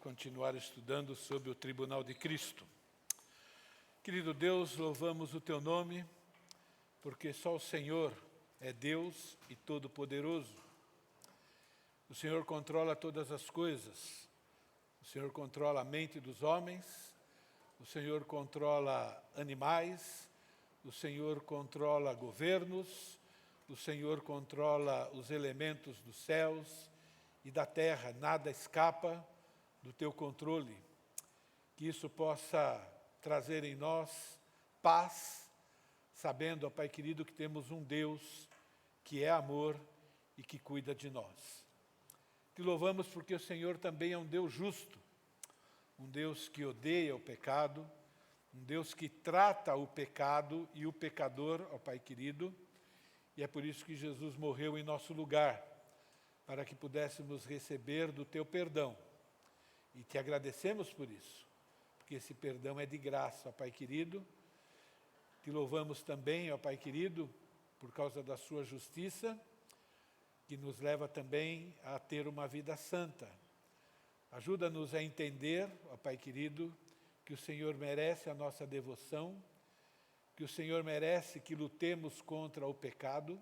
Continuar estudando sobre o Tribunal de Cristo. Querido Deus, louvamos o Teu nome, porque só o Senhor é Deus e Todo-Poderoso. O Senhor controla todas as coisas. O Senhor controla a mente dos homens, o Senhor controla animais, o Senhor controla governos, o Senhor controla os elementos dos céus e da terra. Nada escapa do Teu controle. Que isso possa trazer em nós paz, sabendo, ó Pai querido, que temos um Deus que é amor e que cuida de nós. Te louvamos porque o Senhor também é um Deus justo, um Deus que odeia o pecado, um Deus que trata o pecado e o pecador, ó Pai querido, e é por isso que Jesus morreu em nosso lugar, para que pudéssemos receber do Teu perdão. E te agradecemos por isso, porque esse perdão é de graça, ó Pai querido. Te louvamos também, ó Pai querido, por causa da sua justiça, que nos leva também a ter uma vida santa. Ajuda-nos a entender, ó Pai querido, que o Senhor merece a nossa devoção, que o Senhor merece que lutemos contra o pecado,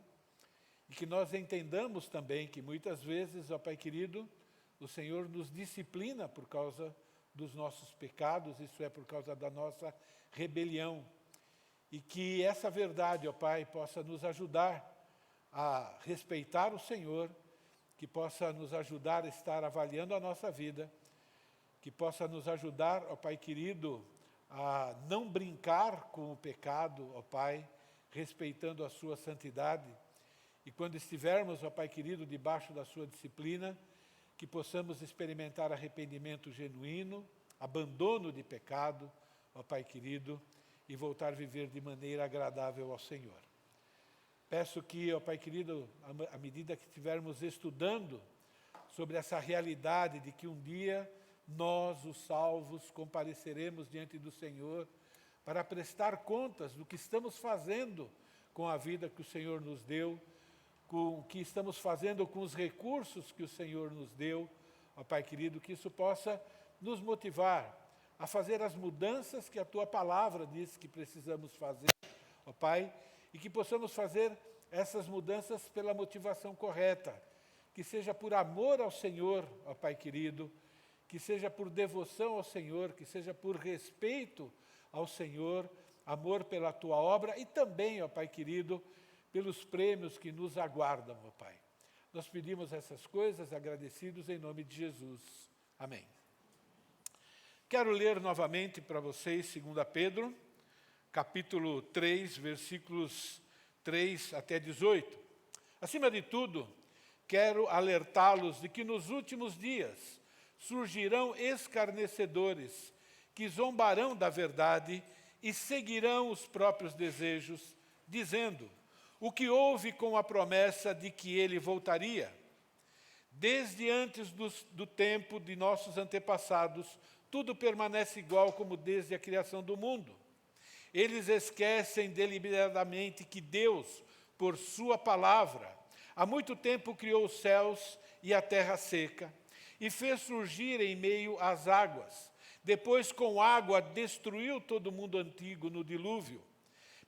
e que nós entendamos também que muitas vezes, ó Pai querido, o Senhor nos disciplina por causa dos nossos pecados, isso é, por causa da nossa rebelião. E que essa verdade, ó Pai, possa nos ajudar a respeitar o Senhor, que possa nos ajudar a estar avaliando a nossa vida, que possa nos ajudar, ó Pai querido, a não brincar com o pecado, ó Pai, respeitando a sua santidade. E quando estivermos, ó Pai querido, debaixo da sua disciplina, que possamos experimentar arrependimento genuíno, abandono de pecado, ó Pai querido, e voltar a viver de maneira agradável ao Senhor. Peço que, ó Pai querido, à medida que estivermos estudando sobre essa realidade de que um dia nós, os salvos, compareceremos diante do Senhor para prestar contas do que estamos fazendo com a vida que o Senhor nos deu, com o que estamos fazendo com os recursos que o Senhor nos deu, ó Pai querido, que isso possa nos motivar a fazer as mudanças que a Tua Palavra diz que precisamos fazer, ó Pai, e que possamos fazer essas mudanças pela motivação correta, que seja por amor ao Senhor, ó Pai querido, que seja por devoção ao Senhor, que seja por respeito ao Senhor, amor pela Tua obra e também, ó Pai querido, pelos prêmios que nos aguardam, ó Pai. Nós pedimos essas coisas agradecidos em nome de Jesus. Amém. Quero ler novamente para vocês 2 Pedro, capítulo 3, versículos 3 até 18. Acima de tudo, quero alertá-los de que nos últimos dias surgirão escarnecedores que zombarão da verdade e seguirão os próprios desejos, dizendo: o que houve com a promessa de que ele voltaria? Desde antes do tempo de nossos antepassados, tudo permanece igual como desde a criação do mundo. Eles esquecem deliberadamente que Deus, por sua palavra, há muito tempo criou os céus e a terra seca, e fez surgir em meio às águas. Depois, com água, destruiu todo o mundo antigo no dilúvio.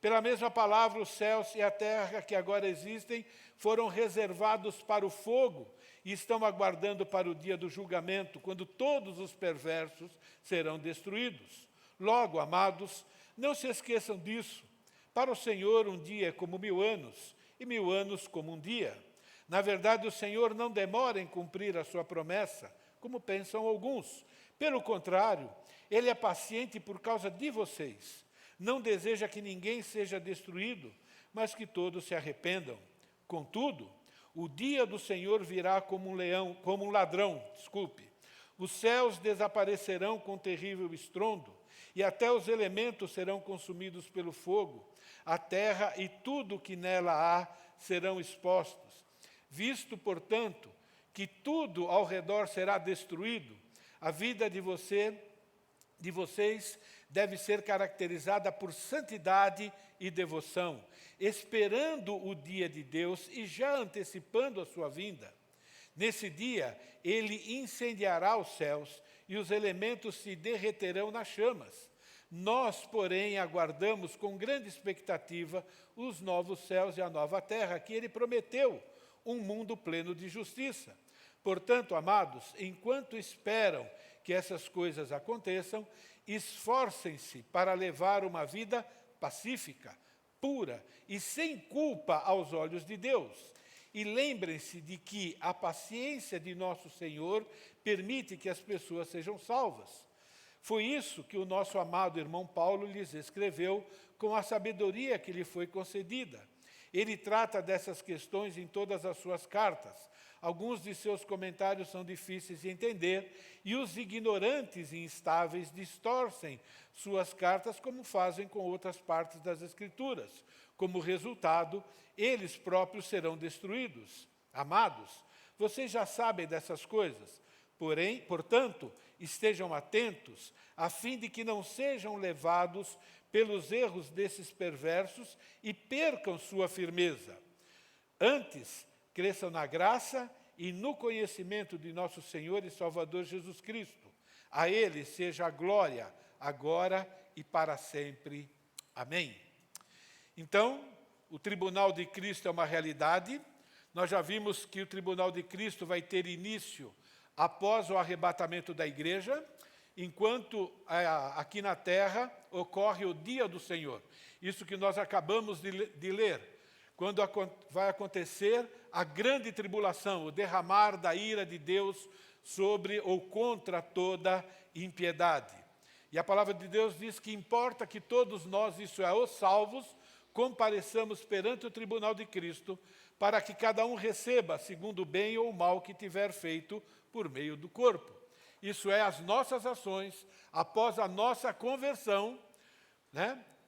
Pela mesma palavra, os céus e a terra que agora existem foram reservados para o fogo e estão aguardando para o dia do julgamento, quando todos os perversos serão destruídos. Logo, amados, não se esqueçam disso. Para o Senhor, um dia é como 1000 anos, e 1000 anos como um dia. Na verdade, o Senhor não demora em cumprir a sua promessa, como pensam alguns. Pelo contrário, Ele é paciente por causa de vocês. Não deseja que ninguém seja destruído, mas que todos se arrependam. Contudo, o dia do Senhor virá como um ladrão. Os céus desaparecerão com terrível estrondo, e até os elementos serão consumidos pelo fogo. A terra e tudo o que nela há serão expostos. Visto, portanto, que tudo ao redor será destruído, a vida de vocês deve ser caracterizada por santidade e devoção, esperando o dia de Deus e já antecipando a sua vinda. Nesse dia, ele incendiará os céus e os elementos se derreterão nas chamas. Nós, porém, aguardamos com grande expectativa os novos céus e a nova terra, que ele prometeu, um mundo pleno de justiça. Portanto, amados, enquanto esperam que essas coisas aconteçam, esforcem-se para levar uma vida pacífica, pura e sem culpa aos olhos de Deus. E lembrem-se de que a paciência de nosso Senhor permite que as pessoas sejam salvas. Foi isso que o nosso amado irmão Paulo lhes escreveu com a sabedoria que lhe foi concedida. Ele trata dessas questões em todas as suas cartas. Alguns de seus comentários são difíceis de entender e os ignorantes e instáveis distorcem suas cartas como fazem com outras partes das Escrituras. Como resultado, eles próprios serão destruídos. Amados, vocês já sabem dessas coisas. Portanto, estejam atentos, a fim de que não sejam levados pelos erros desses perversos e percam sua firmeza. Antes, cresçam na graça e no conhecimento de nosso Senhor e Salvador Jesus Cristo. A Ele seja a glória, agora e para sempre. Amém. Então, o tribunal de Cristo é uma realidade. Nós já vimos que o tribunal de Cristo vai ter início após o arrebatamento da igreja, enquanto aqui na terra ocorre o dia do Senhor. Isso que nós acabamos de ler, quando vai acontecer a grande tribulação, o derramar da ira de Deus sobre ou contra toda impiedade. E a palavra de Deus diz que importa que todos nós, isso é, os salvos, compareçamos perante o tribunal de Cristo, para que cada um receba segundo o bem ou o mal que tiver feito por meio do corpo. Isso é, as nossas ações, após a nossa conversão,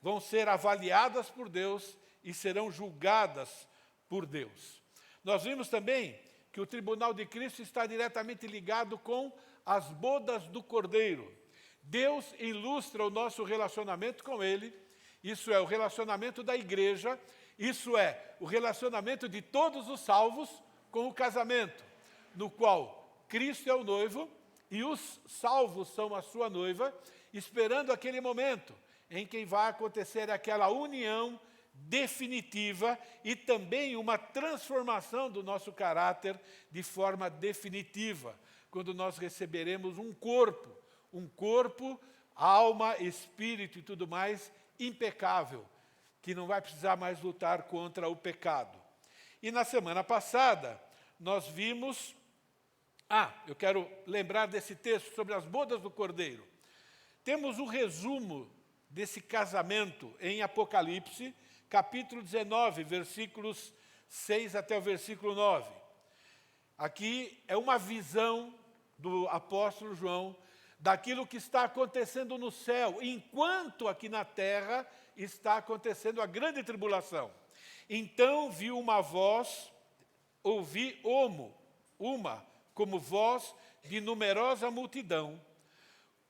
vão ser avaliadas por Deus e serão julgadas por Deus. Nós vimos também que o tribunal de Cristo está diretamente ligado com as bodas do Cordeiro. Deus ilustra o nosso relacionamento com Ele, isso é, o relacionamento da igreja, isso é, o relacionamento de todos os salvos com o casamento, no qual Cristo é o noivo e os salvos são a sua noiva, esperando aquele momento em que vai acontecer aquela união definitiva e também uma transformação do nosso caráter de forma definitiva, quando nós receberemos um corpo, alma, espírito e tudo mais, impecável, que não vai precisar mais lutar contra o pecado. E na semana passada, nós vimos... eu quero lembrar desse texto sobre as bodas do Cordeiro. Temos um resumo desse casamento em Apocalipse, capítulo 19, versículos 6 até o versículo 9. Aqui é uma visão do apóstolo João daquilo que está acontecendo no céu, enquanto aqui na terra está acontecendo a grande tribulação. Então vi uma voz, ouvi como voz de numerosa multidão,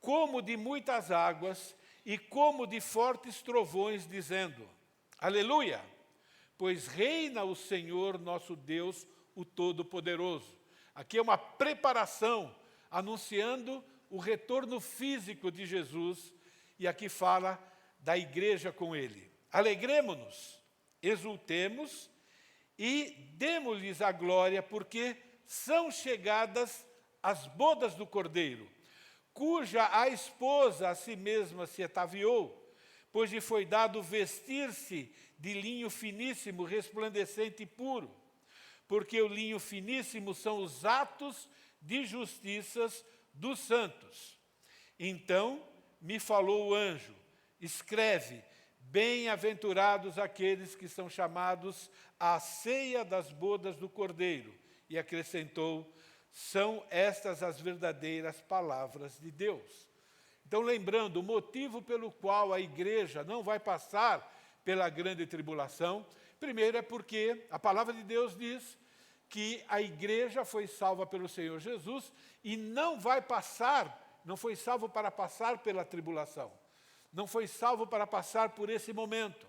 como de muitas águas e como de fortes trovões, dizendo: Aleluia! Pois reina o Senhor nosso Deus, o Todo-Poderoso. Aqui é uma preparação, anunciando o retorno físico de Jesus, e aqui fala da igreja com Ele. Alegremo-nos, exultemos e demo-lhes a glória, porque são chegadas as bodas do Cordeiro, cuja a esposa a si mesma se ataviou, pois lhe foi dado vestir-se de linho finíssimo, resplandecente e puro, porque o linho finíssimo são os atos de justiças dos santos. Então me falou o anjo: escreve, bem-aventurados aqueles que são chamados à ceia das bodas do Cordeiro. E acrescentou: são estas as verdadeiras palavras de Deus. Então, lembrando, o motivo pelo qual a igreja não vai passar pela grande tribulação, primeiro é porque a palavra de Deus diz que a igreja foi salva pelo Senhor Jesus e não foi salvo para passar pela tribulação, não foi salvo para passar por esse momento.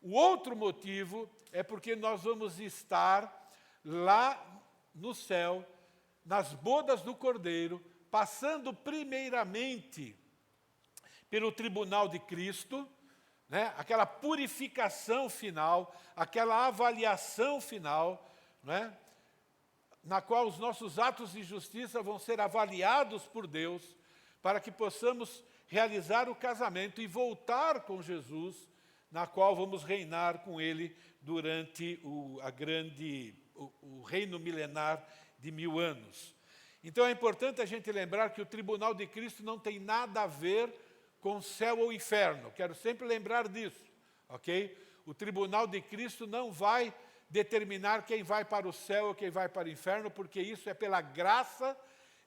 O outro motivo é porque nós vamos estar lá no céu, nas bodas do Cordeiro, passando primeiramente pelo tribunal de Cristo, né? Aquela purificação final, aquela avaliação final, né? Na qual os nossos atos de justiça vão ser avaliados por Deus, para que possamos realizar o casamento e voltar com Jesus, na qual vamos reinar com Ele durante o reino milenar de 1000 anos. Então é importante a gente lembrar que o tribunal de Cristo não tem nada a ver com céu ou inferno. Quero sempre lembrar disso, ok? O tribunal de Cristo não vai determinar quem vai para o céu ou quem vai para o inferno, porque isso é pela graça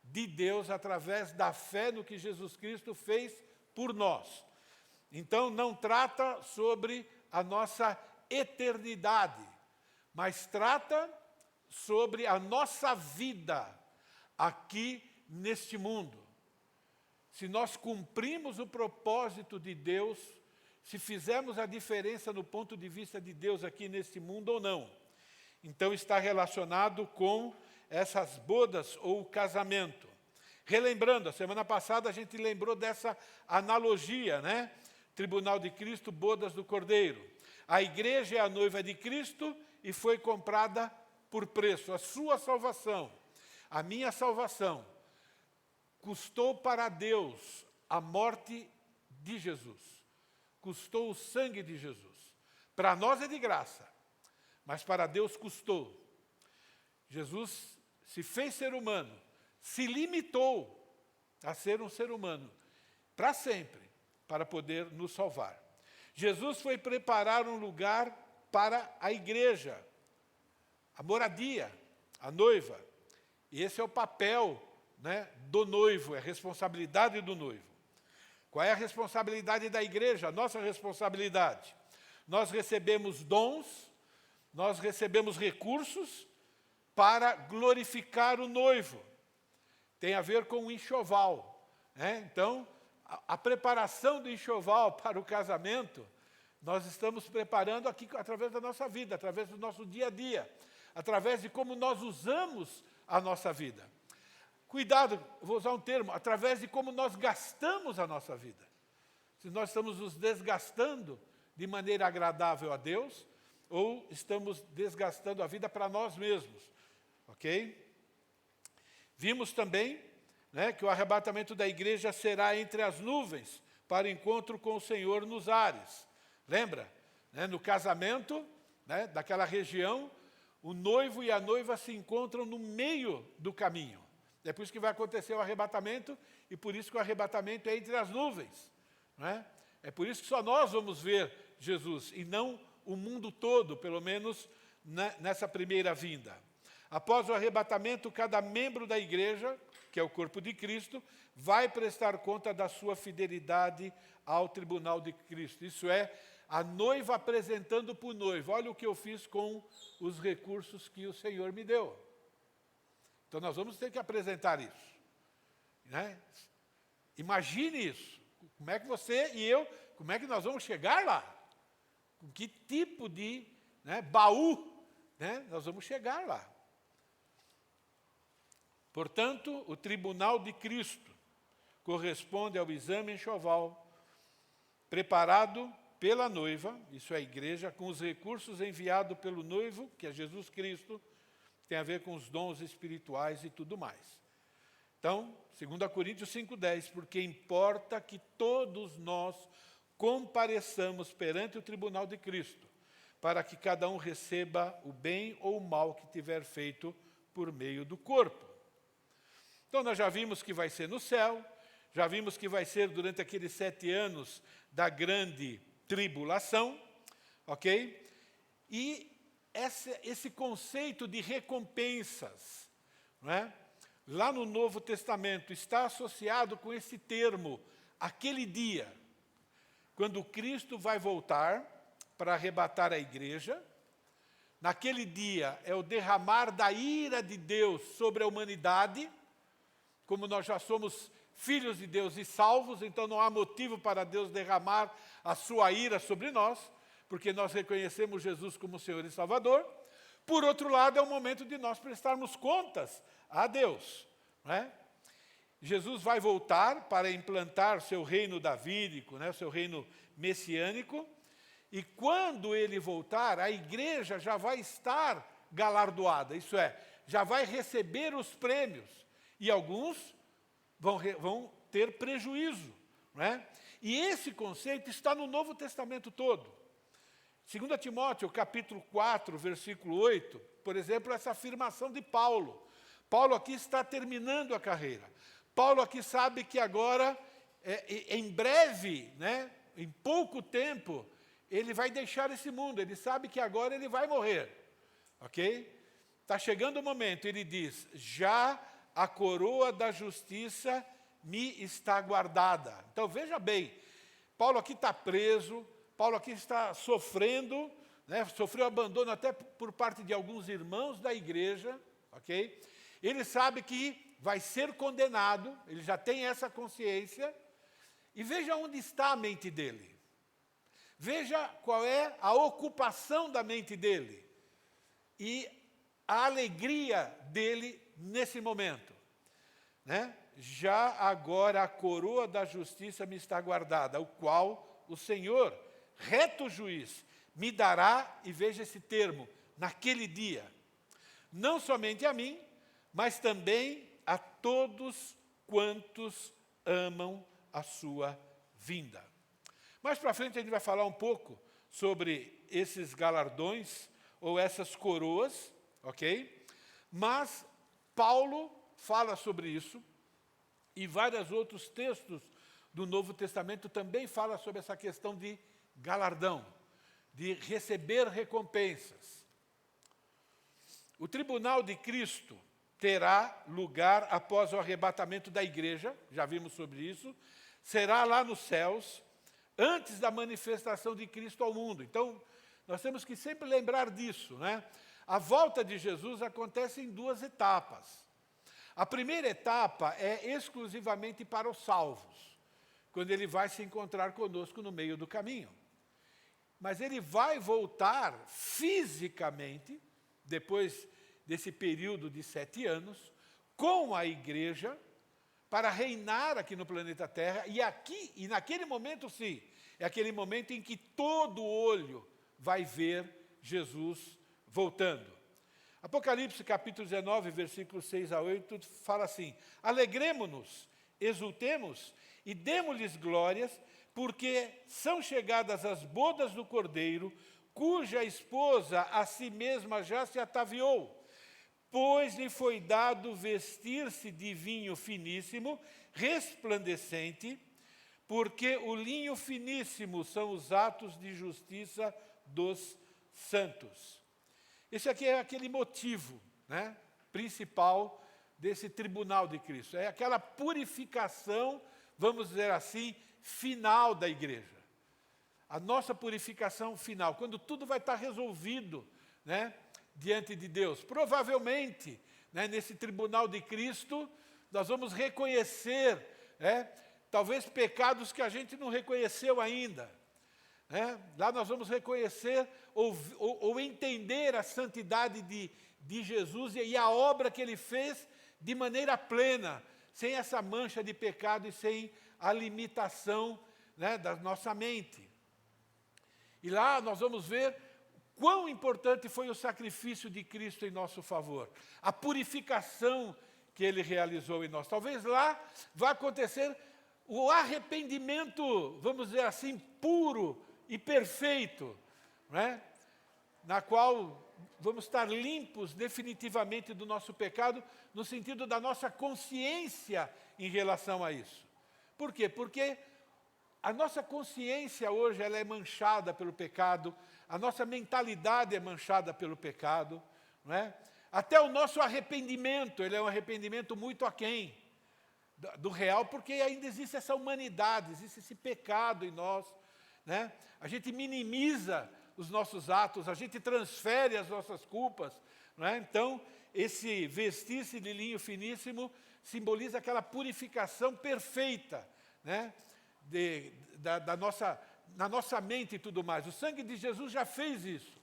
de Deus, através da fé no que Jesus Cristo fez por nós. Então, não trata sobre a nossa eternidade, mas trata sobre a nossa vida aqui neste mundo. Se nós cumprimos o propósito de Deus, se fizermos a diferença no ponto de vista de Deus aqui neste mundo ou não. Então está relacionado com essas bodas ou casamento. Relembrando, a semana passada a gente lembrou dessa analogia, né? Tribunal de Cristo, bodas do Cordeiro. A igreja é a noiva de Cristo e foi comprada por preço. A sua salvação, a minha salvação, custou para Deus a morte de Jesus. Custou o sangue de Jesus. Para nós é de graça, mas para Deus custou. Jesus se fez ser humano, se limitou a ser um ser humano para sempre, para poder nos salvar. Jesus foi preparar um lugar para a igreja, a moradia, a noiva. E esse é o papel, né, do noivo, é a responsabilidade do noivo. Qual é a responsabilidade da igreja? A nossa responsabilidade. Nós recebemos dons, nós recebemos recursos para glorificar o noivo. Tem a ver com o enxoval, né? Então, a preparação do enxoval para o casamento, nós estamos preparando aqui através da nossa vida, através do nosso dia a dia, através de como nós usamos a nossa vida. Cuidado, vou usar um termo, através de como nós gastamos a nossa vida. Se nós estamos nos desgastando de maneira agradável a Deus, ou estamos desgastando a vida para nós mesmos, ok? Vimos também, né, que o arrebatamento da igreja será entre as nuvens, para o encontro com o Senhor nos ares. Lembra? Né, no casamento, né, daquela região, o noivo e a noiva se encontram no meio do caminho. É por isso que vai acontecer o arrebatamento, e por isso que o arrebatamento é entre as nuvens. Né? É por isso que só nós vamos ver Jesus, e não o mundo todo, pelo menos nessa primeira vinda. Após o arrebatamento, cada membro da igreja, que é o corpo de Cristo, vai prestar conta da sua fidelidade ao tribunal de Cristo. Isso é, a noiva apresentando para o noivo: olha o que eu fiz com os recursos que o Senhor me deu. Então nós vamos ter que apresentar isso. Né? Imagine isso. Como é que você e eu, como é que nós vamos chegar lá? Com que tipo de, né, baú, né, nós vamos chegar lá? Portanto, o tribunal de Cristo corresponde ao exame enxoval preparado pela noiva, isso é a igreja, com os recursos enviados pelo noivo, que é Jesus Cristo, que tem a ver com os dons espirituais e tudo mais. Então, 2 Coríntios 5,10, porque importa que todos nós compareçamos perante o tribunal de Cristo, para que cada um receba o bem ou o mal que tiver feito por meio do corpo. Então, nós já vimos que vai ser no céu, já vimos que vai ser durante aqueles 7 anos da grande tribulação, ok? E esse conceito de recompensas, não é? Lá no Novo Testamento está associado com esse termo, aquele dia, quando Cristo vai voltar para arrebatar a igreja. Naquele dia é o derramar da ira de Deus sobre a humanidade. Como nós já somos filhos de Deus e salvos, então não há motivo para Deus derramar a sua ira sobre nós, porque nós reconhecemos Jesus como Senhor e Salvador. Por outro lado, é o momento de nós prestarmos contas a Deus. Não é? Jesus vai voltar para implantar seu reino davídico, né, seu reino messiânico, e quando ele voltar, a igreja já vai estar galardoada, isso é, já vai receber os prêmios, e alguns vão ter prejuízo. Não é? E esse conceito está no Novo Testamento todo. 2 Timóteo, capítulo 4, versículo 8, por exemplo, essa afirmação de Paulo. Paulo aqui está terminando a carreira. Paulo aqui sabe que agora, em breve, né, em pouco tempo, ele vai deixar esse mundo. Ele sabe que agora ele vai morrer. Ok? Está chegando o momento, ele diz, já a coroa da justiça me está guardada. Então, veja bem, Paulo aqui está preso, Paulo aqui está sofrendo, né, sofreu abandono até por parte de alguns irmãos da igreja, ok? Ele sabe que vai ser condenado, ele já tem essa consciência, e veja onde está a mente dele. Veja qual é a ocupação da mente dele e a alegria dele nesse momento, né? Já agora a coroa da justiça me está guardada, o qual o Senhor, reto juiz, me dará, e veja esse termo, naquele dia, não somente a mim, mas também a todos quantos amam a sua vinda. Mais para frente a gente vai falar um pouco sobre esses galardões, ou essas coroas, ok? Mas Paulo fala sobre isso, e vários outros textos do Novo Testamento também falam sobre essa questão de galardão, de receber recompensas. O tribunal de Cristo terá lugar após o arrebatamento da igreja, já vimos sobre isso, será lá nos céus, antes da manifestação de Cristo ao mundo. Então, nós temos que sempre lembrar disso, né? A volta de Jesus acontece em duas etapas. A primeira etapa é exclusivamente para os salvos, quando ele vai se encontrar conosco no meio do caminho. Mas ele vai voltar fisicamente, depois desse período de 7 anos, com a igreja, para reinar aqui no planeta Terra, e naquele momento, sim, é aquele momento em que todo olho vai ver Jesus voltando. Apocalipse capítulo 19, versículos 6 a 8, fala assim, alegremo-nos, exultemos e demo-lhes glórias, porque são chegadas as bodas do Cordeiro, cuja esposa a si mesma já se ataviou, pois lhe foi dado vestir-se de vinho finíssimo, resplandecente, porque o linho finíssimo são os atos de justiça dos santos. Esse aqui é aquele motivo, né, principal desse tribunal de Cristo. É aquela purificação, vamos dizer assim, final da igreja. A nossa purificação final, quando tudo vai estar resolvido, né, diante de Deus. Provavelmente, né, nesse tribunal de Cristo, nós vamos reconhecer, talvez pecados que a gente não reconheceu ainda. Lá nós vamos reconhecer ou entender a santidade de Jesus e a obra que ele fez de maneira plena, sem essa mancha de pecado e sem a limitação, né, da nossa mente. E lá nós vamos ver quão importante foi o sacrifício de Cristo em nosso favor, a purificação que ele realizou em nós. Talvez lá vá acontecer o arrependimento, vamos dizer assim, puro e perfeito, né? Na qual vamos estar limpos definitivamente do nosso pecado, no sentido da nossa consciência em relação a isso. Por quê? Porque a nossa consciência hoje ela é manchada pelo pecado, a nossa mentalidade é manchada pelo pecado, não é? Até o nosso arrependimento, ele é um arrependimento muito aquém do real, porque ainda existe essa humanidade, existe esse pecado em nós, né? A gente minimiza os nossos atos, a gente transfere as nossas culpas, não é? Então, esse vestir-se de linho finíssimo simboliza aquela purificação perfeita, né? Na nossa mente e tudo mais. O sangue de Jesus já fez isso.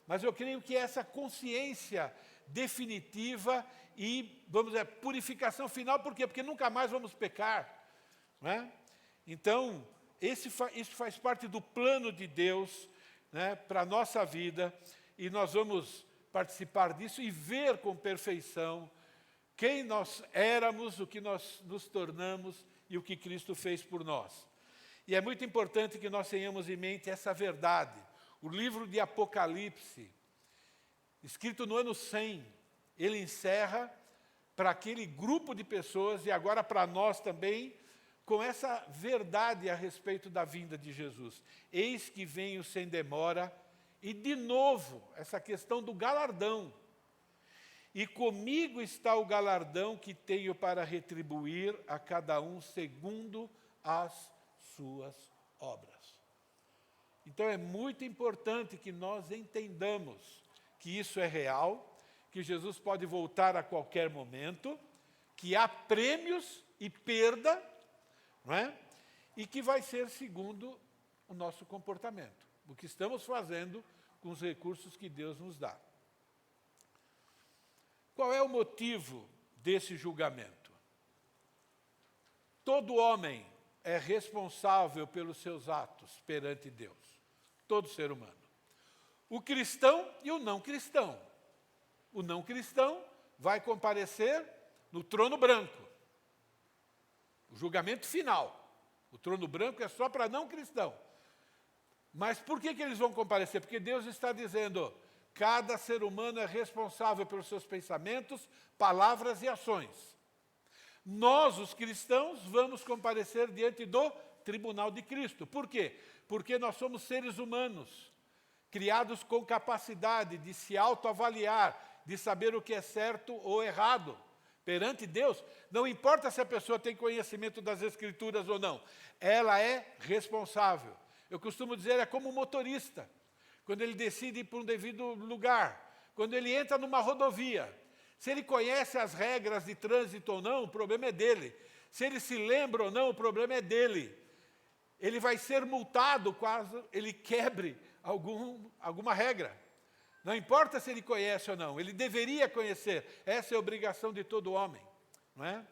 mas eu creio que essa consciência definitiva e, vamos dizer, purificação final, por quê? Porque nunca mais vamos pecar, não é? Então, isso faz parte do plano de Deus, né, para a nossa vida, e nós vamos participar disso e ver com perfeição quem nós éramos, o que nós nos tornamos e o que Cristo fez por nós. E é muito importante que nós tenhamos em mente essa verdade. O livro de Apocalipse, escrito no ano 100, ele encerra para aquele grupo de pessoas, e agora para nós também, com essa verdade a respeito da vinda de Jesus. Eis que venho sem demora, e de novo, essa questão do galardão. E comigo está o galardão que tenho para retribuir a cada um segundo as suas obras. Então é muito importante que nós entendamos que isso é real, que Jesus pode voltar a qualquer momento, que há prêmios e perda, não é? E que vai ser segundo o nosso comportamento, o que estamos fazendo com os recursos que Deus nos dá. Qual é o motivo desse julgamento? Todo homem é responsável pelos seus atos perante Deus. Todo ser humano. O cristão e o não cristão. O não cristão vai comparecer no trono branco. O julgamento final. O trono branco é só para não cristão. Mas por que eles vão comparecer? Porque Deus está dizendo: cada ser humano é responsável pelos seus pensamentos, palavras e ações. Nós, os cristãos, vamos comparecer diante do tribunal de Cristo. Por quê? Porque nós somos seres humanos, criados com capacidade de se autoavaliar, de saber o que é certo ou errado. Perante Deus, não importa se a pessoa tem conhecimento das Escrituras ou não, ela é responsável. Eu costumo dizer, é como um motorista. Quando ele decide ir para um devido lugar, quando ele entra numa rodovia, se ele conhece as regras de trânsito ou não, o problema é dele. Se ele se lembra ou não, o problema é dele. Ele vai ser multado caso ele quebre alguma regra. Não importa se ele conhece ou não, ele deveria conhecer. Essa é a obrigação de todo homem, não é?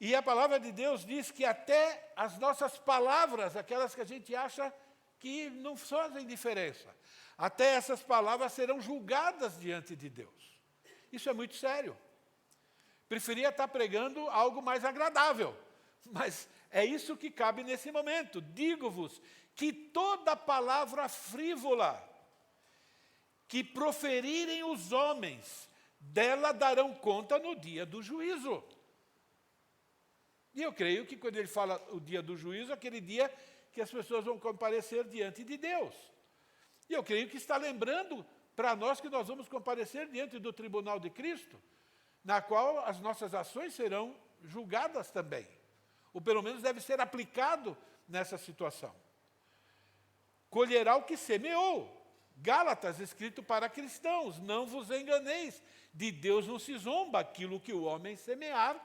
E a palavra de Deus diz que até as nossas palavras, aquelas que a gente acha que não fazem diferença, até essas palavras serão julgadas diante de Deus. Isso é muito sério. Preferia estar pregando algo mais agradável, mas é isso que cabe nesse momento. Digo-vos que toda palavra frívola que proferirem os homens, dela darão conta no dia do juízo. E eu creio que quando ele fala o dia do juízo, é aquele dia que as pessoas vão comparecer diante de Deus. E eu creio que está lembrando para nós que nós vamos comparecer diante do tribunal de Cristo, na qual as nossas ações serão julgadas também. Ou pelo menos deve ser aplicado nessa situação. Colherá o que semeou. Gálatas, escrito para cristãos, não vos enganeis, de Deus não se zomba, aquilo que o homem semear,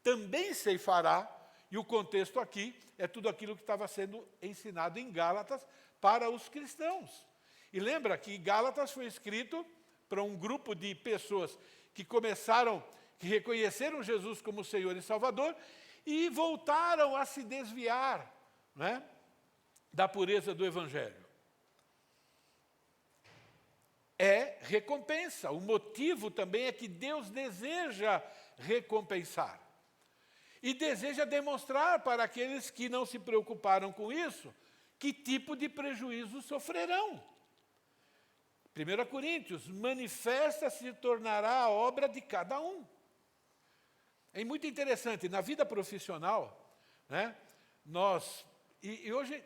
também ceifará. E o contexto aqui é tudo aquilo que estava sendo ensinado em Gálatas para os cristãos. E lembra que Gálatas foi escrito para um grupo de pessoas que que reconheceram Jesus como Senhor e Salvador e voltaram a se desviar, né, da pureza do Evangelho. É recompensa. O motivo também é que Deus deseja recompensar. E deseja demonstrar para aqueles que não se preocuparam com isso, que tipo de prejuízo sofrerão. 1 Coríntios, manifesta-se e tornará a obra de cada um. É muito interessante, na vida profissional, né, e hoje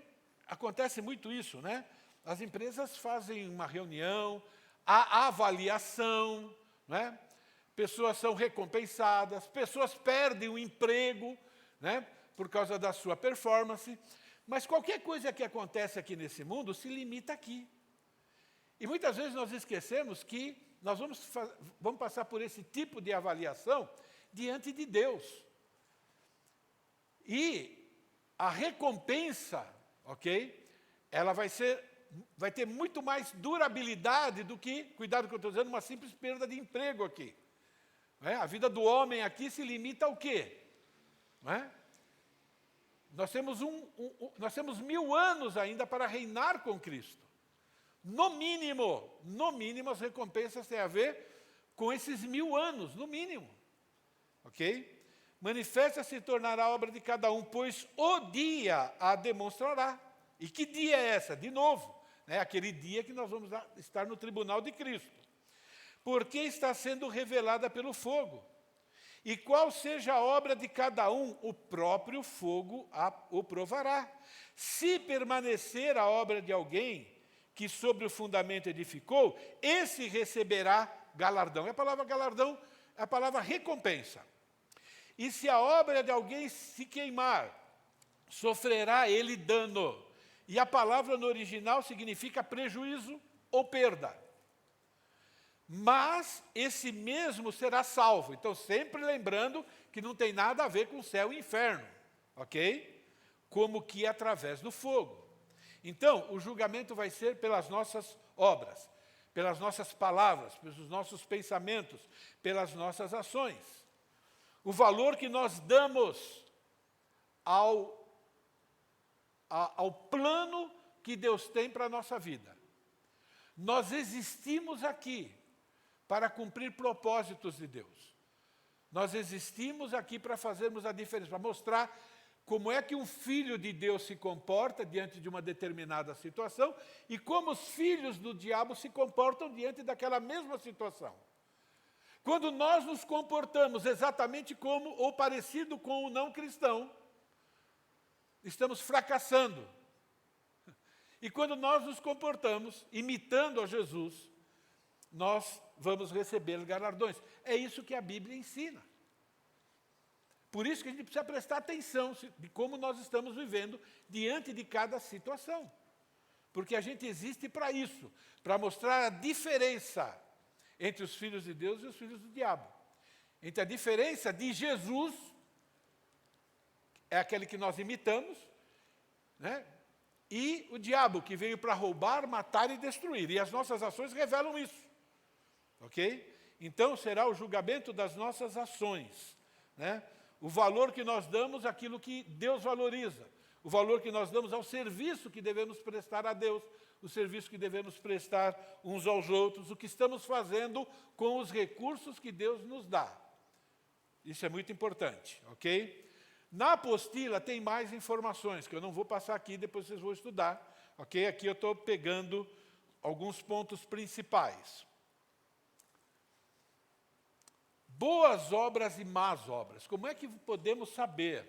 acontece muito isso, né? As empresas fazem uma reunião, há avaliação, né? Pessoas são recompensadas, pessoas perdem o emprego, né, por causa da sua performance, mas qualquer coisa que acontece aqui nesse mundo se limita aqui. E muitas vezes nós esquecemos que nós vamos passar por esse tipo de avaliação diante de Deus. E a recompensa, ok, ela vai ser vai ter muito mais durabilidade do que, cuidado com o que eu estou dizendo, uma simples perda de emprego aqui. Não é? A vida do homem aqui se limita ao quê? Não é? Nós temos 1000 anos ainda para reinar com Cristo. No mínimo, as recompensas têm a ver com esses 1000 anos, no mínimo. Ok? Manifesta se tornará obra de cada um, pois o dia a demonstrará. E que dia é essa? De novo, né? Aquele dia que nós vamos estar no tribunal de Cristo. Porque está sendo revelada pelo fogo. E qual seja a obra de cada um, o próprio fogo o provará. Se permanecer a obra de alguém que sobre o fundamento edificou, esse receberá galardão. E a palavra galardão é a palavra recompensa. E se a obra de alguém se queimar, sofrerá ele dano. E a palavra no original significa prejuízo ou perda. Mas esse mesmo será salvo. Então, sempre lembrando que não tem nada a ver com céu e inferno, ok? Como que através do fogo. Então, o julgamento vai ser pelas nossas obras, pelas nossas palavras, pelos nossos pensamentos, pelas nossas ações. O valor que nós damos ao plano que Deus tem para a nossa vida. Nós existimos aqui para cumprir propósitos de Deus. Nós existimos aqui para fazermos a diferença, para mostrar como é que um filho de Deus se comporta diante de uma determinada situação e como os filhos do diabo se comportam diante daquela mesma situação. Quando nós nos comportamos exatamente como ou parecido com o não cristão, estamos fracassando. E quando nós nos comportamos imitando a Jesus, nós vamos receber galardões. É isso que a Bíblia ensina. Por isso que a gente precisa prestar atenção de como nós estamos vivendo diante de cada situação. Porque a gente existe para isso, para mostrar a diferença entre os filhos de Deus e os filhos do diabo. Entre a diferença de Jesus, é aquele que nós imitamos, né? E o diabo, que veio para roubar, matar e destruir. E as nossas ações revelam isso. Ok? Então, será o julgamento das nossas ações, né? O valor que nós damos àquilo que Deus valoriza. O valor que nós damos ao serviço que devemos prestar a Deus. O serviço que devemos prestar uns aos outros. O que estamos fazendo com os recursos que Deus nos dá. Isso é muito importante, ok? Na apostila tem mais informações, que eu não vou passar aqui, depois vocês vão estudar. Ok? Aqui eu estou pegando alguns pontos principais. Boas obras e más obras. Como é que podemos saber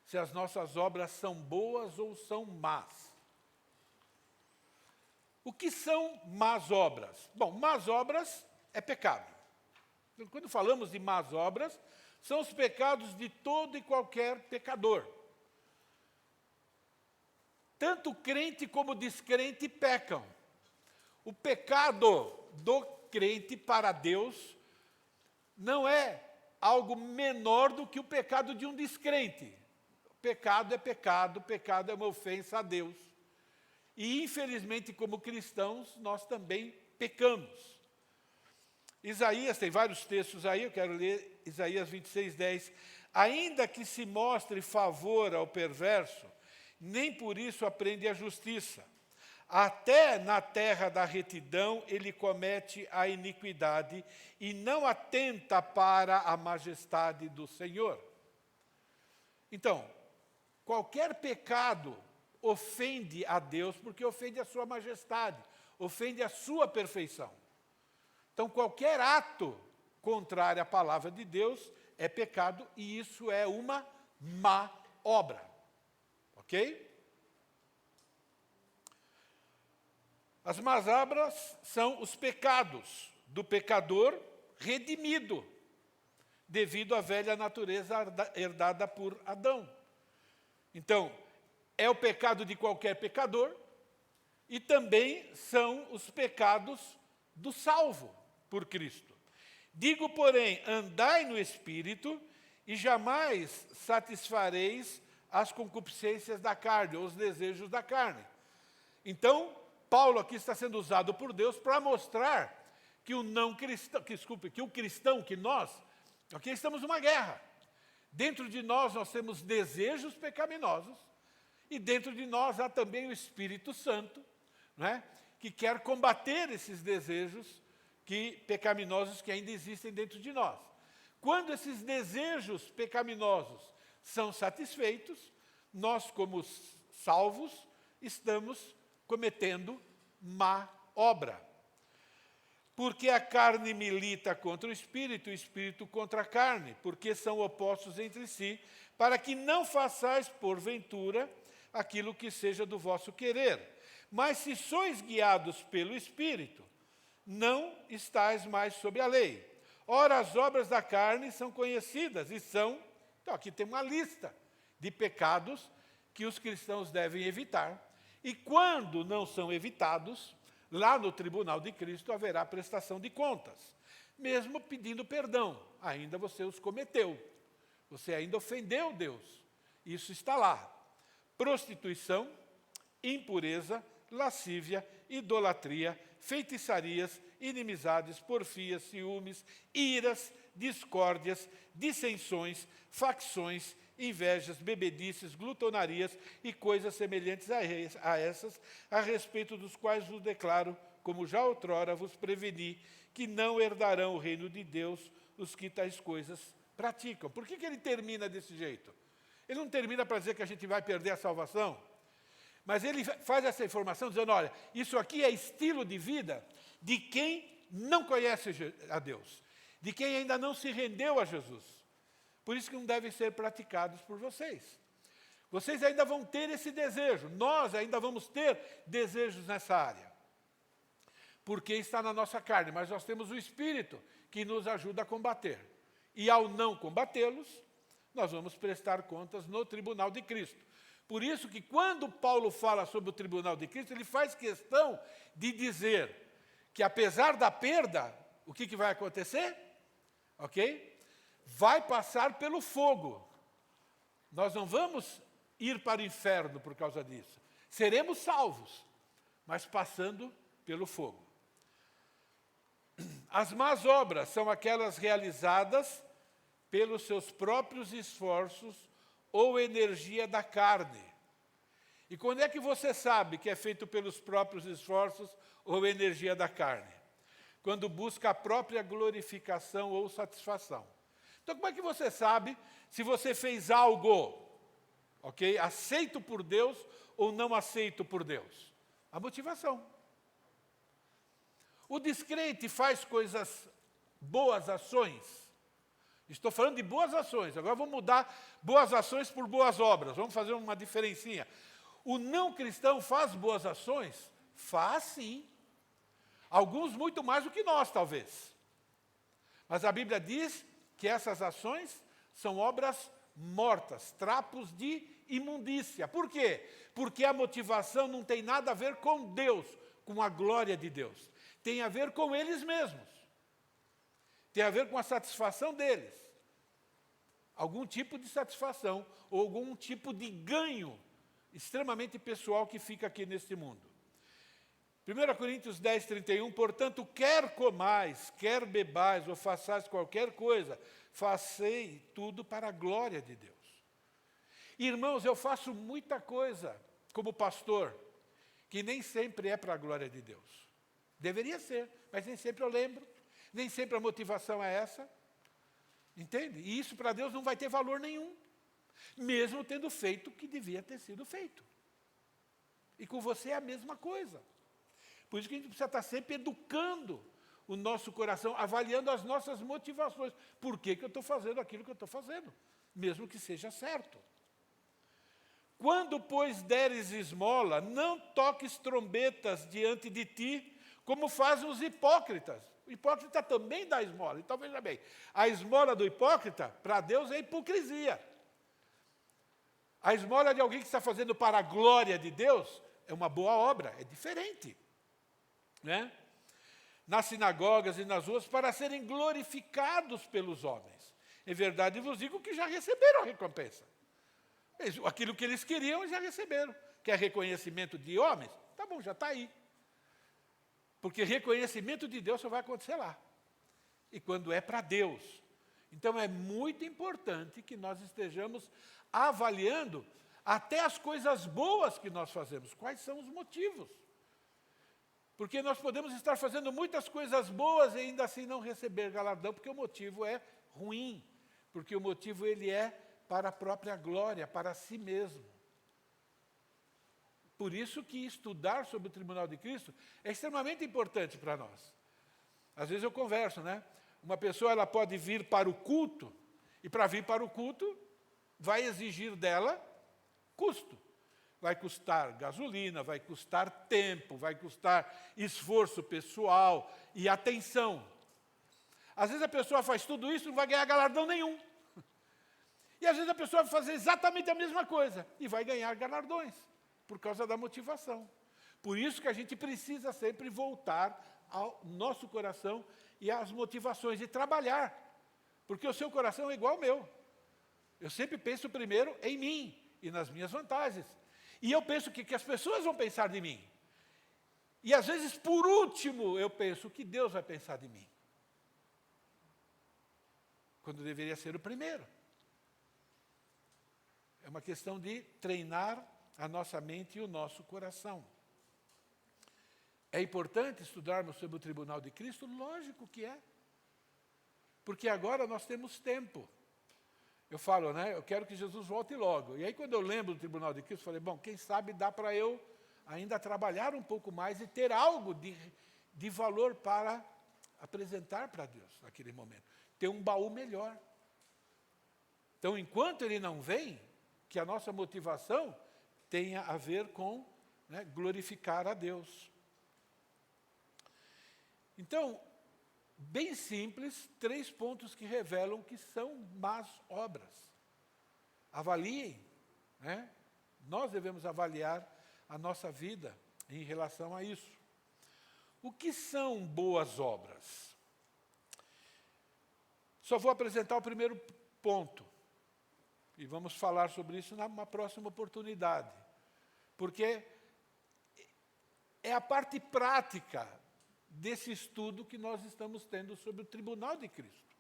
se as nossas obras são boas ou são más? O que são más obras? Bom, más obras é pecado. Quando falamos de más obras, são os pecados de todo e qualquer pecador. Tanto crente como descrente pecam. O pecado do crente para Deus não é algo menor do que o pecado de um descrente. Pecado é pecado, pecado é uma ofensa a Deus. E, infelizmente, como cristãos, nós também pecamos. Isaías, tem vários textos aí, eu quero ler Isaías 26:10. Ainda que se mostre favor ao perverso, nem por isso aprende a justiça. Até na terra da retidão ele comete a iniquidade e não atenta para a majestade do Senhor. Então, qualquer pecado ofende a Deus porque ofende a sua majestade, ofende a sua perfeição. Então, qualquer ato contrário à palavra de Deus é pecado e isso é uma má obra. Ok? As más obras são os pecados do pecador redimido, devido à velha natureza herdada por Adão. Então, é o pecado de qualquer pecador e também são os pecados do salvo por Cristo. Digo, porém, andai no Espírito e jamais satisfareis as concupiscências da carne, ou os desejos da carne. Então, Paulo aqui está sendo usado por Deus para mostrar que o não cristão, que o cristão, que nós, ok, estamos numa guerra. Dentro de nós temos desejos pecaminosos e dentro de nós há também o Espírito Santo, não é? Que quer combater esses desejos pecaminosos que ainda existem dentro de nós. Quando esses desejos pecaminosos são satisfeitos, nós, como salvos, estamos cometendo má obra. Porque a carne milita contra o espírito contra a carne, porque são opostos entre si, para que não façais, porventura, aquilo que seja do vosso querer. Mas se sois guiados pelo Espírito, não estáis mais sob a lei. Ora, as obras da carne são conhecidas e são... Então, aqui tem uma lista de pecados que os cristãos devem evitar. E quando não são evitados, lá no tribunal de Cristo haverá prestação de contas. Mesmo pedindo perdão, ainda você os cometeu. Você ainda ofendeu Deus. Isso está lá. Prostituição, impureza, lascívia, idolatria, feitiçarias, inimizades, porfias, ciúmes, iras, discórdias, dissensões, facções, invejas, bebedices, glutonarias e coisas semelhantes a essas, a respeito dos quais vos declaro, como já outrora vos preveni, que não herdarão o reino de Deus os que tais coisas praticam. Por que ele termina desse jeito? Ele não termina para dizer que a gente vai perder a salvação, mas ele faz essa informação dizendo, olha, isso aqui é estilo de vida de quem não conhece a Deus, de quem ainda não se rendeu a Jesus. Por isso que não devem ser praticados por vocês. Vocês ainda vão ter esse desejo, nós ainda vamos ter desejos nessa área. Porque está na nossa carne, mas nós temos o Espírito que nos ajuda a combater. E ao não combatê-los, nós vamos prestar contas no tribunal de Cristo. Por isso que quando Paulo fala sobre o tribunal de Cristo, ele faz questão de dizer que apesar da perda, o que vai acontecer? Ok? Vai passar pelo fogo. Nós não vamos ir para o inferno por causa disso. Seremos salvos, mas passando pelo fogo. As más obras são aquelas realizadas pelos seus próprios esforços ou energia da carne. E quando é que você sabe que é feito pelos próprios esforços ou energia da carne? Quando busca a própria glorificação ou satisfação. Então, como é que você sabe se você fez algo, ok, aceito por Deus ou não aceito por Deus? A motivação. O descrente faz coisas, boas ações. Estou falando de boas ações. Agora vamos mudar boas ações por boas obras. Vamos fazer uma diferencinha. O não cristão faz boas ações? Faz sim. Alguns muito mais do que nós, talvez. Mas a Bíblia diz que essas ações são obras mortas, trapos de imundícia. Por quê? Porque a motivação não tem nada a ver com Deus, com a glória de Deus. Tem a ver com eles mesmos. Tem a ver com a satisfação deles. Algum tipo de satisfação ou algum tipo de ganho extremamente pessoal que fica aqui neste mundo. 1 Coríntios 10, 31, portanto, quer comais, quer bebais ou façais qualquer coisa, facei tudo para a glória de Deus. Irmãos, eu faço muita coisa como pastor, que nem sempre é para a glória de Deus. Deveria ser, mas nem sempre eu lembro, nem sempre a motivação é essa. Entende? E isso para Deus não vai ter valor nenhum, mesmo tendo feito o que devia ter sido feito. E com você é a mesma coisa. Por isso que a gente precisa estar sempre educando o nosso coração, avaliando as nossas motivações. Por que eu estou fazendo aquilo que eu estou fazendo? Mesmo que seja certo. Quando, pois, deres esmola, não toques trombetas diante de ti, como fazem os hipócritas. O hipócrita também dá esmola. Então, veja bem, a esmola do hipócrita, para Deus, é hipocrisia. A esmola de alguém que está fazendo para a glória de Deus é uma boa obra, é diferente. Né? Nas sinagogas e nas ruas, para serem glorificados pelos homens. Em verdade, vos digo que já receberam a recompensa. Aquilo que eles queriam, já receberam. Quer reconhecimento de homens? Tá bom, já está aí. Porque reconhecimento de Deus só vai acontecer lá. E quando é para Deus. Então é muito importante que nós estejamos avaliando até as coisas boas que nós fazemos. Quais são os motivos? Porque nós podemos estar fazendo muitas coisas boas e ainda assim não receber galardão, porque o motivo é ruim. Porque o motivo ele é para a própria glória, para si mesmo. Por isso que estudar sobre o tribunal de Cristo é extremamente importante para nós. Às vezes eu converso, né? Uma pessoa ela pode vir para o culto, e para vir para o culto vai exigir dela custo. Vai custar gasolina, vai custar tempo, vai custar esforço pessoal e atenção. Às vezes a pessoa faz tudo isso e não vai ganhar galardão nenhum. E às vezes a pessoa vai fazer exatamente a mesma coisa e vai ganhar galardões, por causa da motivação. Por isso que a gente precisa sempre voltar ao nosso coração e às motivações e trabalhar. Porque o seu coração é igual ao meu. Eu sempre penso primeiro em mim e nas minhas vantagens. E eu penso que as pessoas vão pensar de mim. E às vezes, por último, eu penso que Deus vai pensar de mim. Quando deveria ser o primeiro. É uma questão de treinar a nossa mente e o nosso coração. É importante estudarmos sobre o tribunal de Cristo? Lógico que é. Porque agora nós temos tempo. Eu falo, né? Eu quero que Jesus volte logo. E aí, quando eu lembro do tribunal de Cristo, eu falei, bom, quem sabe dá para eu ainda trabalhar um pouco mais e ter algo de valor para apresentar para Deus naquele momento. Ter um baú melhor. Então, enquanto Ele não vem, que a nossa motivação tenha a ver com, né, glorificar a Deus. Então, bem simples, 3 pontos que revelam que são más obras. Avaliem, né? Nós devemos avaliar a nossa vida em relação a isso. O que são boas obras? Só vou apresentar o primeiro ponto. E vamos falar sobre isso numa próxima oportunidade. Porque é a parte prática desse estudo que nós estamos tendo sobre o tribunal de Cristo.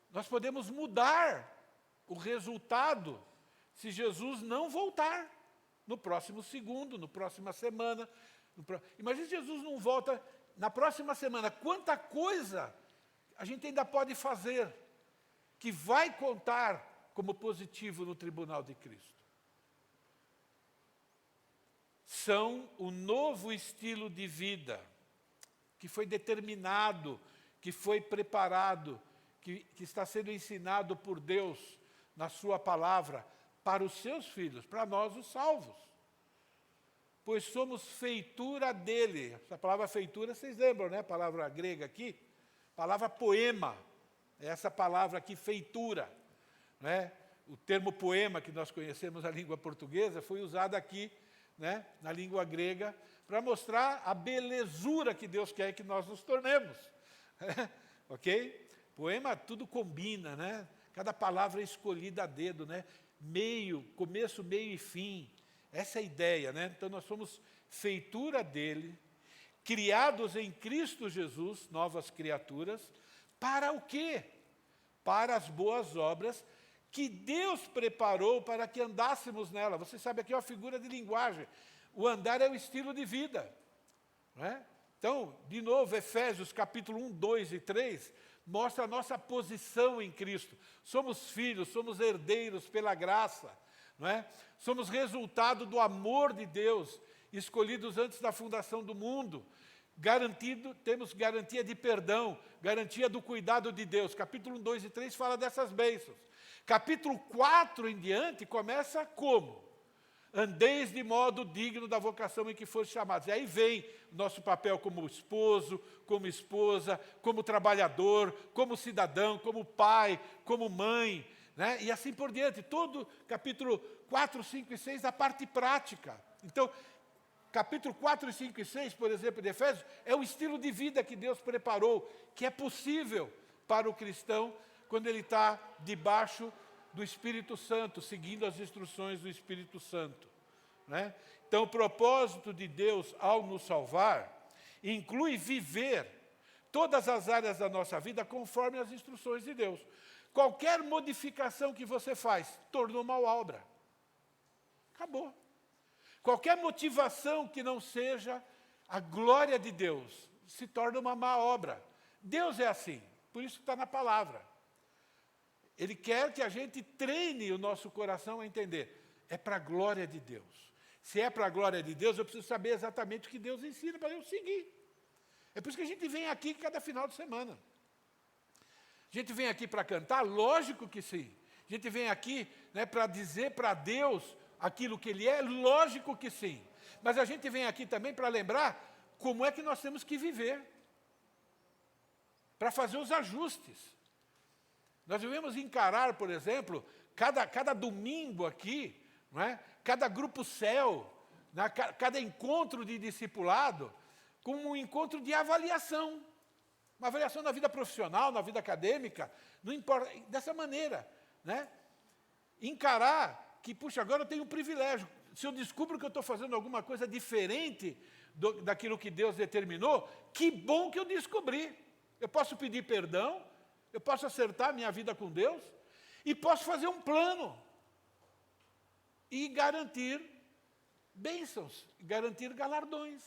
Nós podemos mudar o resultado se Jesus não voltar no próximo segundo, na próxima semana. Imagina se Jesus não volta na próxima semana. Quanta coisa a gente ainda pode fazer que vai contar como positivo no tribunal de Cristo. São o novo estilo de vida que foi determinado, que foi preparado, que está sendo ensinado por Deus na sua palavra para os seus filhos, para nós os salvos. Pois somos feitura dele. Essa palavra feitura, vocês lembram, né? A palavra grega aqui, palavra poema. É essa palavra aqui, feitura. Né? O termo poema que nós conhecemos na língua portuguesa foi usado aqui, né, na língua grega, para mostrar a belezura que Deus quer que nós nos tornemos. Ok? Poema tudo combina, né? Cada palavra é escolhida a dedo, né? Meio, começo, meio e fim. Essa é a ideia, né? Então nós somos feitura dele, criados em Cristo Jesus, novas criaturas, para o quê? Para as boas obras que Deus preparou para que andássemos nela. Você sabe, aqui é uma figura de linguagem. O andar é o estilo de vida. Não é? Então, de novo, Efésios capítulo 1, 2 e 3, mostra a nossa posição em Cristo. Somos filhos, somos herdeiros pela graça. Não é? Somos resultado do amor de Deus, escolhidos antes da fundação do mundo. Temos garantia de perdão, garantia do cuidado de Deus. Capítulo 1, 2 e 3 fala dessas bênçãos. Capítulo 4 em diante começa como? Andeis de modo digno da vocação em que foste chamados. E aí vem o nosso papel como esposo, como esposa, como trabalhador, como cidadão, como pai, como mãe, né? E assim por diante. Todo capítulo 4, 5 e 6, a parte prática. Então, capítulo 4, 5 e 6, por exemplo, de Efésios, é o estilo de vida que Deus preparou, que é possível para o cristão quando ele está debaixo do Espírito Santo, seguindo as instruções do Espírito Santo. Né? Então, o propósito de Deus ao nos salvar inclui viver todas as áreas da nossa vida conforme as instruções de Deus. Qualquer modificação que você faz, tornou uma obra. Acabou. Qualquer motivação que não seja a glória de Deus, se torna uma má obra. Deus é assim, por isso está na palavra. Ele quer que a gente treine o nosso coração a entender. É para a glória de Deus. Se é para a glória de Deus, eu preciso saber exatamente o que Deus ensina para eu seguir. É por isso que a gente vem aqui cada final de semana. A gente vem aqui para cantar? Lógico que sim. A gente vem aqui, né, para dizer para Deus aquilo que Ele é? Lógico que sim. Mas a gente vem aqui também para lembrar como é que nós temos que viver. Para fazer os ajustes. Nós devemos encarar, por exemplo, cada domingo aqui, não é? Cada grupo céu, né? Cada encontro de discipulado, como um encontro de avaliação. Uma avaliação na vida profissional, na vida acadêmica, não importa, dessa maneira. Né? Encarar que, puxa, agora eu tenho um privilégio. Se eu descubro que eu estou fazendo alguma coisa diferente daquilo que Deus determinou, que bom que eu descobri. Eu posso pedir perdão, eu posso acertar minha vida com Deus, e posso fazer um plano. E garantir bênçãos, garantir galardões.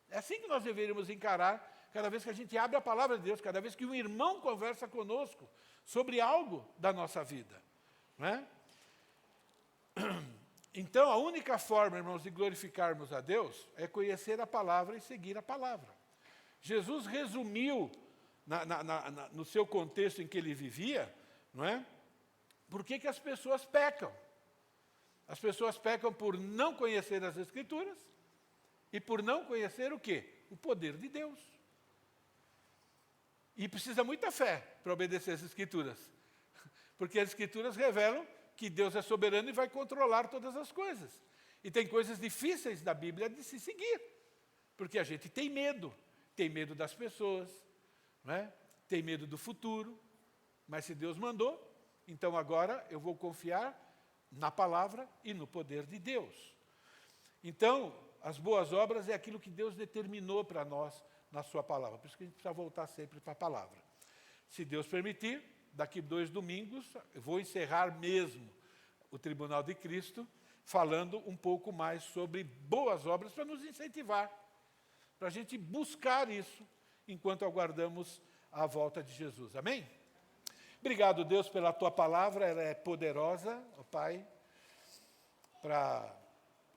É assim que nós deveríamos encarar cada vez que a gente abre a palavra de Deus, cada vez que um irmão conversa conosco sobre algo da nossa vida. Não é? Então, a única forma, irmãos, de glorificarmos a Deus é conhecer a palavra e seguir a palavra. Jesus resumiu, no seu contexto em que ele vivia, não é? Por que as pessoas pecam? As pessoas pecam por não conhecer as Escrituras e por não conhecer o quê? O poder de Deus. E precisa muita fé para obedecer as Escrituras. Porque as Escrituras revelam que Deus é soberano e vai controlar todas as coisas. E tem coisas difíceis da Bíblia de se seguir. Porque a gente tem medo das pessoas, não é? Tem medo do futuro. Mas se Deus mandou, então agora eu vou confiar na palavra e no poder de Deus. Então, as boas obras é aquilo que Deus determinou para nós na sua palavra. Por isso que a gente precisa voltar sempre para a palavra. Se Deus permitir, daqui 2 domingos, eu vou encerrar mesmo o Tribunal de Cristo, falando um pouco mais sobre boas obras para nos incentivar, para a gente buscar isso enquanto aguardamos a volta de Jesus. Amém? Obrigado, Deus, pela Tua palavra, ela é poderosa, ó Pai, para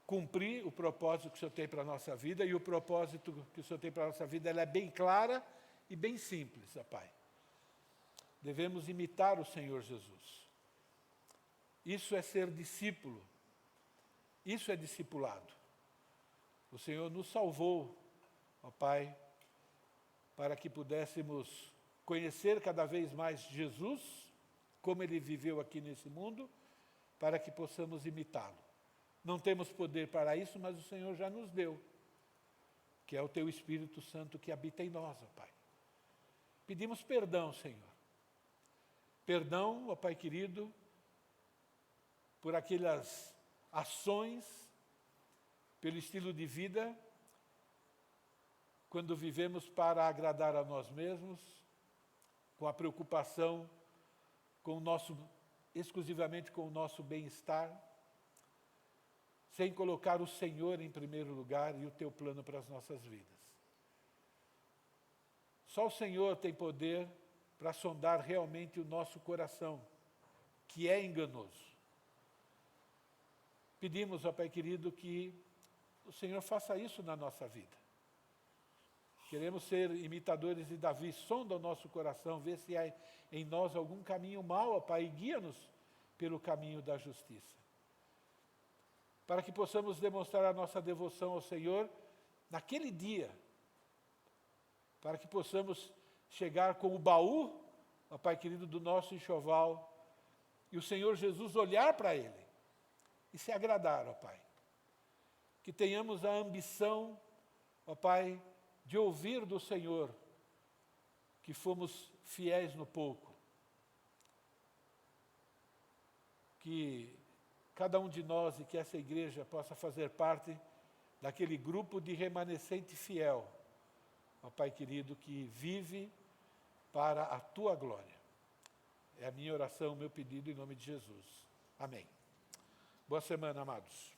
cumprir o propósito que o Senhor tem para a nossa vida, e o propósito que o Senhor tem para a nossa vida, ela é bem clara e bem simples, ó Pai. Devemos imitar o Senhor Jesus. Isso é ser discípulo, isso é discipulado. O Senhor nos salvou, ó Pai, para que pudéssemos conhecer cada vez mais Jesus, como Ele viveu aqui nesse mundo, para que possamos imitá-lo. Não temos poder para isso, mas o Senhor já nos deu, que é o Teu Espírito Santo que habita em nós, ó Pai. Pedimos perdão, Senhor. Perdão, ó Pai querido, por aquelas ações, pelo estilo de vida, quando vivemos para agradar a nós mesmos, com a preocupação exclusivamente com o nosso bem-estar, sem colocar o Senhor em primeiro lugar e o Teu plano para as nossas vidas. Só o Senhor tem poder para sondar realmente o nosso coração, que é enganoso. Pedimos, ó Pai querido, que o Senhor faça isso na nossa vida. Queremos ser imitadores de Davi, sonda o nosso coração, vê se há em nós algum caminho mau, ó Pai, e guia-nos pelo caminho da justiça. Para que possamos demonstrar a nossa devoção ao Senhor naquele dia, para que possamos chegar com o baú, ó Pai querido, do nosso enxoval, e o Senhor Jesus olhar para ele e se agradar, ó Pai. Que tenhamos a ambição, ó Pai, de ouvir do Senhor que fomos fiéis no pouco. Que cada um de nós e que essa igreja possa fazer parte daquele grupo de remanescente fiel, ó Pai querido, que vive para a Tua glória. É a minha oração, o meu pedido em nome de Jesus. Amém. Boa semana, amados.